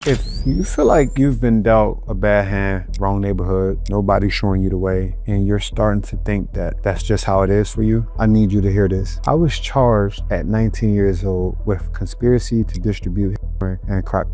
If you feel like you've been dealt a bad hand, wrong neighborhood, nobody's showing you the way, and you're starting to think that that's just how it is for you, I need you to hear this. I was charged at 19 years old with conspiracy to distribute heroin and crack.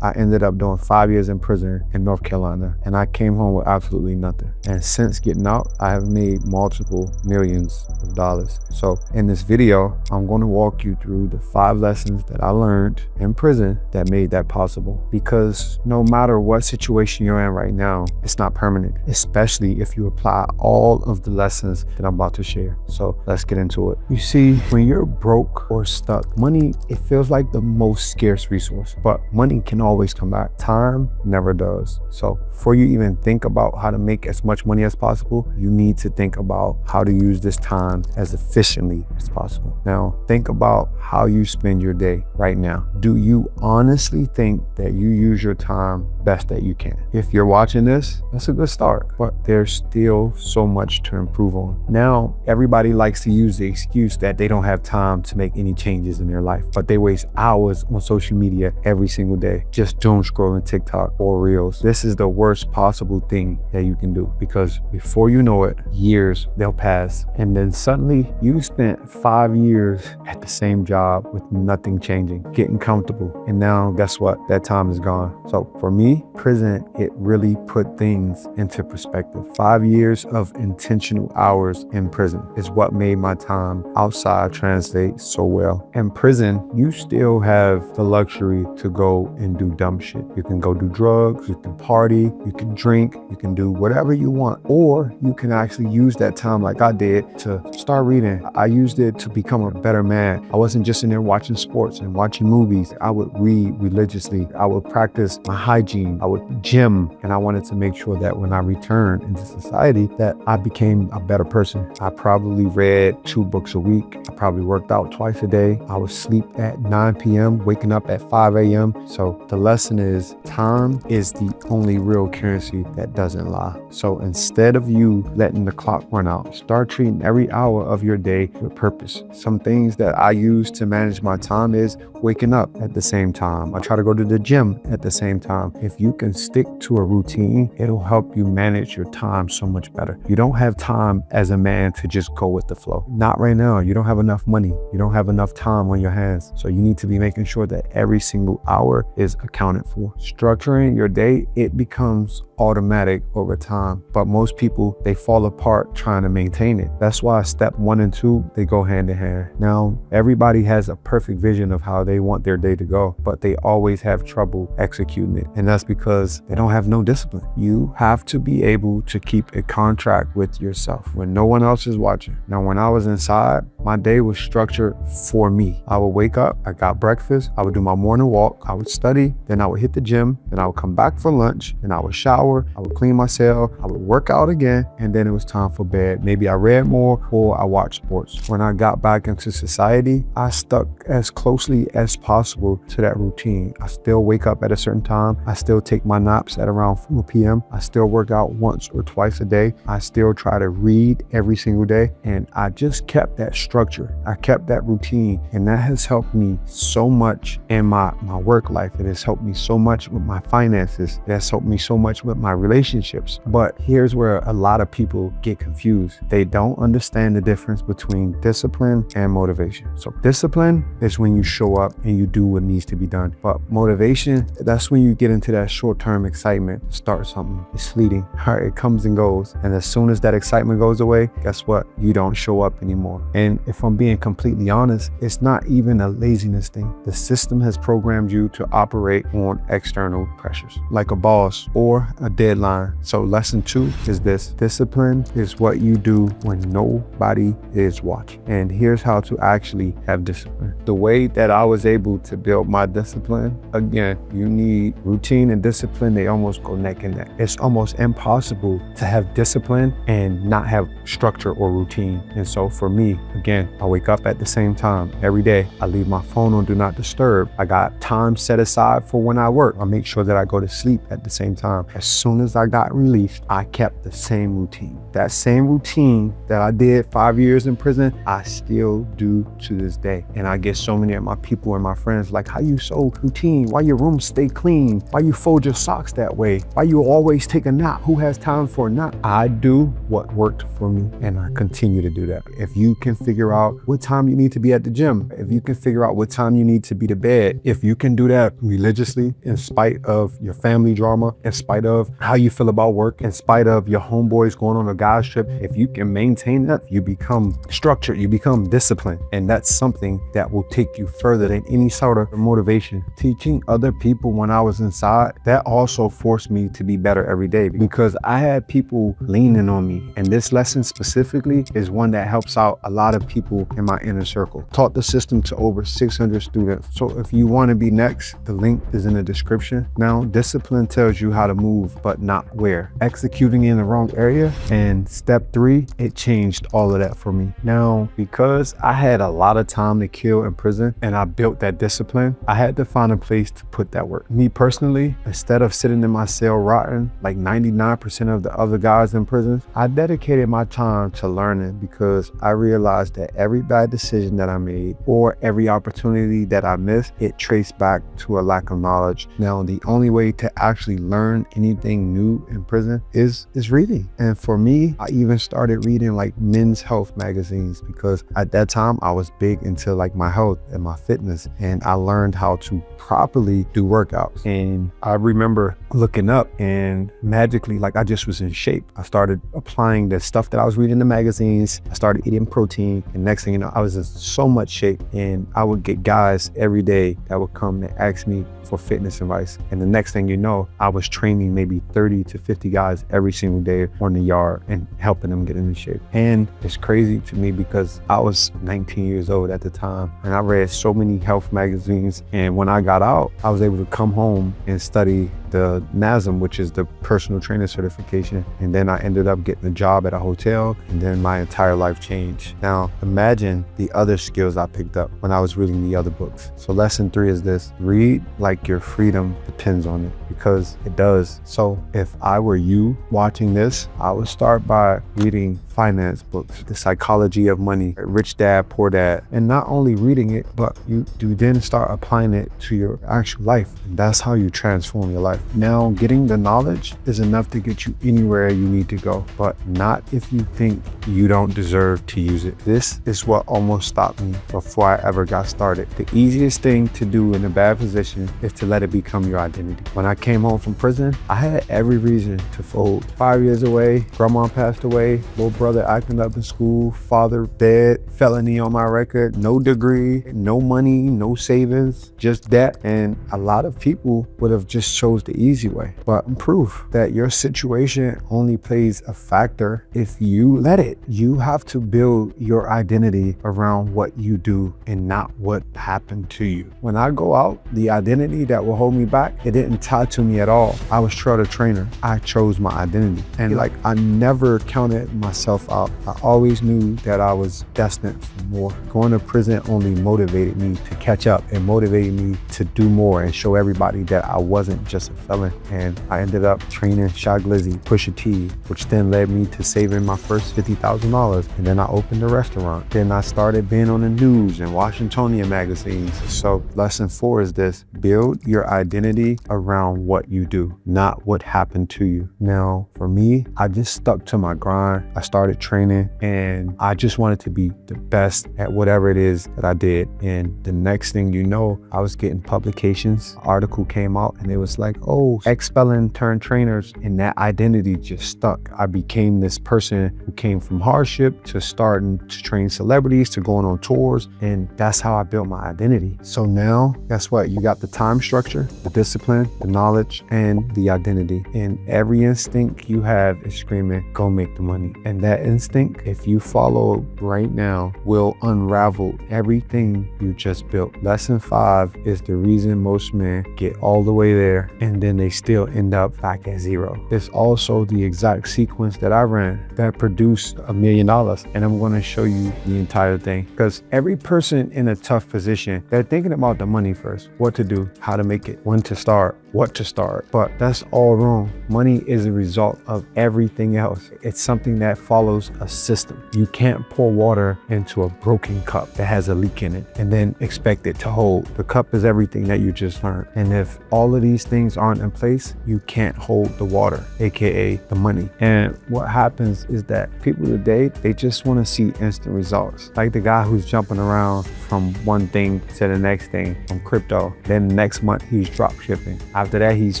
I ended up doing 5 years in prison in North Carolina, and I came home with absolutely nothing. And since getting out, I have made multiple millions of dollars. So in this video, I'm going to walk you through the 5 lessons that I learned in prison that made that possible. Because no matter what situation you're in right now, it's not permanent, especially if you apply all of the lessons that I'm about to share. So let's get into it. You see, when you're broke or stuck, money, it feels like the most scarce resource, but money can always come back. Time never does. So before you even think about how to make as much money as possible, you need to think about how to use this time as efficiently as possible. Now, think about how you spend your day right now. Do you honestly think that you use your time best that you can? If you're watching this, that's a good start, but there's still so much to improve on. Now, everybody likes to use the excuse that they don't have time to make any changes in their life, but they waste hours on social media every single day just doom scrolling TikTok or Reels. This is the worst possible thing that you can do, because before you know it, years they'll pass, and then suddenly you spent 5 years at the same job with nothing changing, getting comfortable, and now guess what? That time is gone. So for me, prison, it really put things into perspective. 5 years of intentional hours in prison is what made my time outside translate so well. In prison, you still have the luxury to go and do dumb shit. You can go do drugs, you can party, you can drink, you can do whatever you want, or you can actually use that time like I did to start reading. I used it to become a better man. I wasn't just in there watching sports and watching movies. I would read religiously. I would practice my hygiene. I would gym, and I wanted to make sure that when I returned into society that I became a better person. I probably read 2 books a week. I probably worked out twice a day. I would sleep at 9 p.m., waking up at 5 a.m. So the lesson is, time is the only real currency that doesn't lie. So instead of you letting the clock run out, start treating every hour of your day with purpose. Some things that I use to manage my time is waking up at the same time. I try to go to the gym at the same time. If you can stick to a routine, it'll help you manage your time so much better. You don't have time as a man to just go with the flow. Not right now. You don't have enough money. You don't have enough time on your hands. So you need to be making sure that every single hour is accounted for. Structuring your day, it becomes automatic over time, but most people, they fall apart trying to maintain it. That's why step 1 and 2, they go hand in hand. Now, everybody has a perfect vision of how they want their day to go, but they always have trouble executing it, and that's because they don't have no discipline. You have to be able to keep a contract with yourself when no one else is watching. Now, when I was inside, my day was structured for me. I would wake up, I got breakfast, I would do my morning walk, I would study, then I would hit the gym, then I would come back for lunch, and I would shower, I would clean myself, I would work out again, and then it was time for bed. Maybe I read more or I watched sports. When I got back into society, I stuck as closely as possible to that routine. I still wake up at a certain time. I still take my naps at around 4 p.m. I still work out once or twice a day. I still try to read every single day, and I just kept that structure. I kept that routine, and that has helped me so much in my work life. It has helped me so much with my finances. It has helped me so much with my relationships. But here's where a lot of people get confused. They don't understand the difference between discipline and motivation. So discipline is when you show up and you do what needs to be done. But motivation, that's when you get into that short-term excitement to start something. It's fleeting. All right, it comes and goes. And as soon as that excitement goes away, guess what? You don't show up anymore. And if I'm being completely honest, it's not even a laziness thing. The system has programmed you to operate on external pressures, like a boss or a deadline. So lesson 2 is this: discipline is what you do when nobody is watching. And here's how to actually have discipline. The way that I was able to build my discipline, again, you need routine and discipline. They almost go neck and neck. It's almost impossible to have discipline and not have structure or routine. And so for me, again, I wake up at the same time every day. I leave my phone on do not disturb. I got time set aside for when I work. I make sure that I go to sleep at the same time. As soon as I got released, I kept the same routine. That same routine that I did did 5 years in prison, I still do to this day. And I get so many of my people and my friends like, how you so routine? Why your room stay clean? Why you fold your socks that way? Why you always take a nap? Who has time for a nap? I do what worked for me, and I continue to do that. If you can figure out what time you need to be at the gym, if you can figure out what time you need to be to bed, if you can do that religiously, in spite of your family drama, in spite of how you feel about work, in spite of your homeboys going on a guys trip, if you can maintain that, you become structured, you become disciplined. And that's something that will take you further than any sort of motivation. Teaching other people when I was inside, that also forced me to be better every day, because I had people leaning on me. And this lesson specifically is one that helps out a lot of people in my inner circle. Taught the system to over 600 students. So if you want to be next, the link is in the description. Now, discipline tells you how to move, but not where. Executing in the wrong area. And step 3, it changed all of that for me. Now, because I had a lot of time to kill in prison and I built that discipline, I had to find a place to put that work. Me personally, instead of sitting in my cell rotting like 99% of the other guys in prison, I dedicated my time to learning, because I realized that every bad decision that I made or every opportunity that I missed, it traced back to a lack of knowledge. Now, the only way to actually learn anything new in prison is reading. And for me, I even started reading like men's health magazines, because at that time I was big into like my health and my fitness, and I learned how to properly do workouts. And I remember looking up and magically, like, I just was in shape. I started applying the stuff that I was reading in the magazines. I started eating protein, and next thing you know, I was in so much shape. And I would get guys every day that would come and ask me for fitness advice. And the next thing you know, I was training maybe 30 to 50 guys every single day on the yard and helping them get into shape. And it's crazy to me because I was 19 years old at the time, and I read so many health magazines. And when I got out, I was able to come home and study the NASM, which is the personal trainer certification. And then I ended up getting a job at a hotel, and then my entire life changed. Now, imagine the other skills I picked up when I was reading the other books. So lesson 3 is this: read like your freedom depends on it, because it does. So if I were you watching this, I would start by reading finance books, The Psychology of Money, Rich Dad, Poor Dad. And not only reading it, but you then start applying it to your actual life. And that's how you transform your life. Now, getting the knowledge is enough to get you anywhere you need to go, but not if you think you don't deserve to use it. This is what almost stopped me before I ever got started. The easiest thing to do in a bad position is to let it become your identity. When I came home from prison, I had every reason to fold. 5 years away, grandma passed away, little brother acting up in school, father dead, felony on my record, no degree, no money, no savings, just debt. And a lot of people would have just chose the easy way. But proof that your situation only plays a factor if you let it. You have to build your identity around what you do and not what happened to you. When I go out, the identity that will hold me back, it didn't tie to me at all. I was the trainer. I chose my identity. And like, I never counted myself out. I always knew that I was destined for more. Going to prison only motivated me to catch up and motivated me to do more and show everybody that I wasn't just a felon. And I ended up training Shy Glizzy, Pusha T, which then led me to saving my first $50,000. And then I opened a restaurant. Then I started being on the news and Washingtonian magazines. So lesson 4 is this: build your identity around what you do, not what happened to you. Now, for me, I just stuck to my grind. I started training, and I just wanted to be the best at whatever it is that I did. And the next thing you know, I was getting publications. An article came out and it was like, oh, ex-felon turned trainers, and that identity just stuck. I became this person who came from hardship to starting to train celebrities to going on tours, and that's how I built my identity. So now, guess what? You got the time structure, the discipline, the knowledge, and the identity. And every instinct you have is screaming, go make the money. And that instinct, if you follow right now, will unravel everything you just built. Lesson 5 is the reason most men get all the way there and then they still end up back at zero. It's also the exact sequence that I ran that produced $1 million. And I'm going to show you the entire thing, because every person in a tough position, they're thinking about the money first, what to do, how to make it, when to start, what to start, but that's all wrong. Money is a result of everything else. It's something that follows a system. You can't pour water into a broken cup that has a leak in it and then expect it to hold. The cup is everything that you just learned. And if all of these things aren't in place, you can't hold the water, AKA the money. And what happens is that people today, they just want to see instant results. Like the guy who's jumping around from one thing to the next thing from crypto. Then the next month he's drop shipping. After that, he's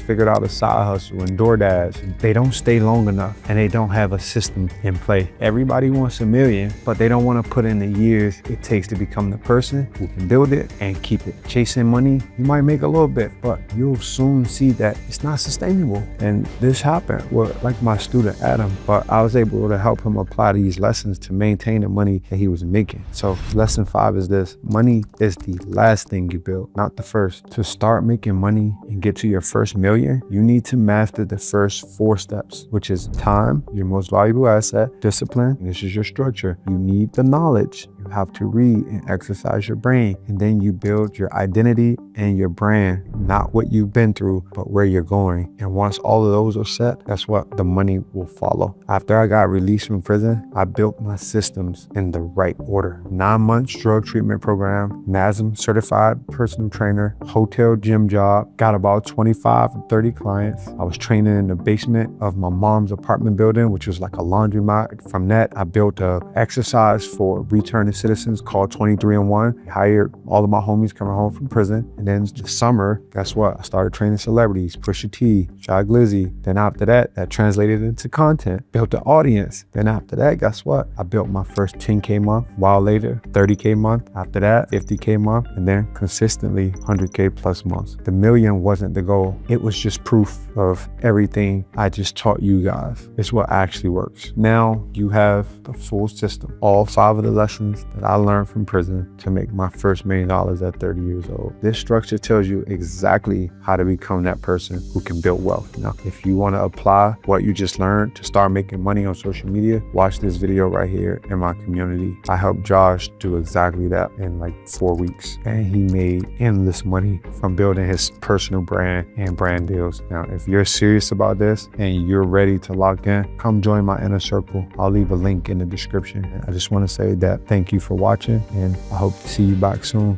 figured out a side hustle and DoorDash. They don't stay long enough and they don't have a system in play. Everybody wants a million, but they don't want to put in the years it takes to become the person who can build it and keep it. Chasing money, you might make a little bit, but you'll soon see that it's not sustainable. And this happened with like my student Adam, but I was able to help him apply these lessons to maintain the money that he was making. So lesson 5 is this: money is the last thing you build, not the first. To start making money and get to your first million, you need to master the first 4 steps, which is time, your most valuable asset, discipline, this is your structure. You need the knowledge. You have to read and exercise your brain, and then you build your identity and your brand, not what you've been through, but where you're going. And once all of those are set, that's what the money will follow. After I got released from prison, I built my systems in the right order. 9 months drug treatment program, NASM certified personal trainer, hotel gym job, got about 25 to 30 clients. I was training in the basement of my mom's apartment building, which was like a laundromat. From that, I built a exercise for returning citizens called 23-in-1. I hired all of my homies coming home from prison. And then this summer, guess what? I started training celebrities, Pusha T, Shy Glizzy. Then after that, that translated into content, built an audience. Then after that, guess what? I built my first 10K month. A while later, 30K month. After that, 50K month. And then consistently 100K plus months. The million wasn't the goal. It was just proof of everything I just taught you guys. It's what actually works. Now you have the full system. All 5 of the lessons that I learned from prison to make my first $1 million at 30 years old. This structure tells you exactly how to become that person who can build wealth. Now, if you want to apply what you just learned to start making money on social media, watch this video right here in my community. I helped Josh do exactly that in like 4 weeks, and he made endless money from building his personal brand and brand deals. Now, if you're serious about this and you're ready to lock in, come join my inner circle. I'll leave a link in the description. I just want to say that thank you for watching, and I hope to see you back soon.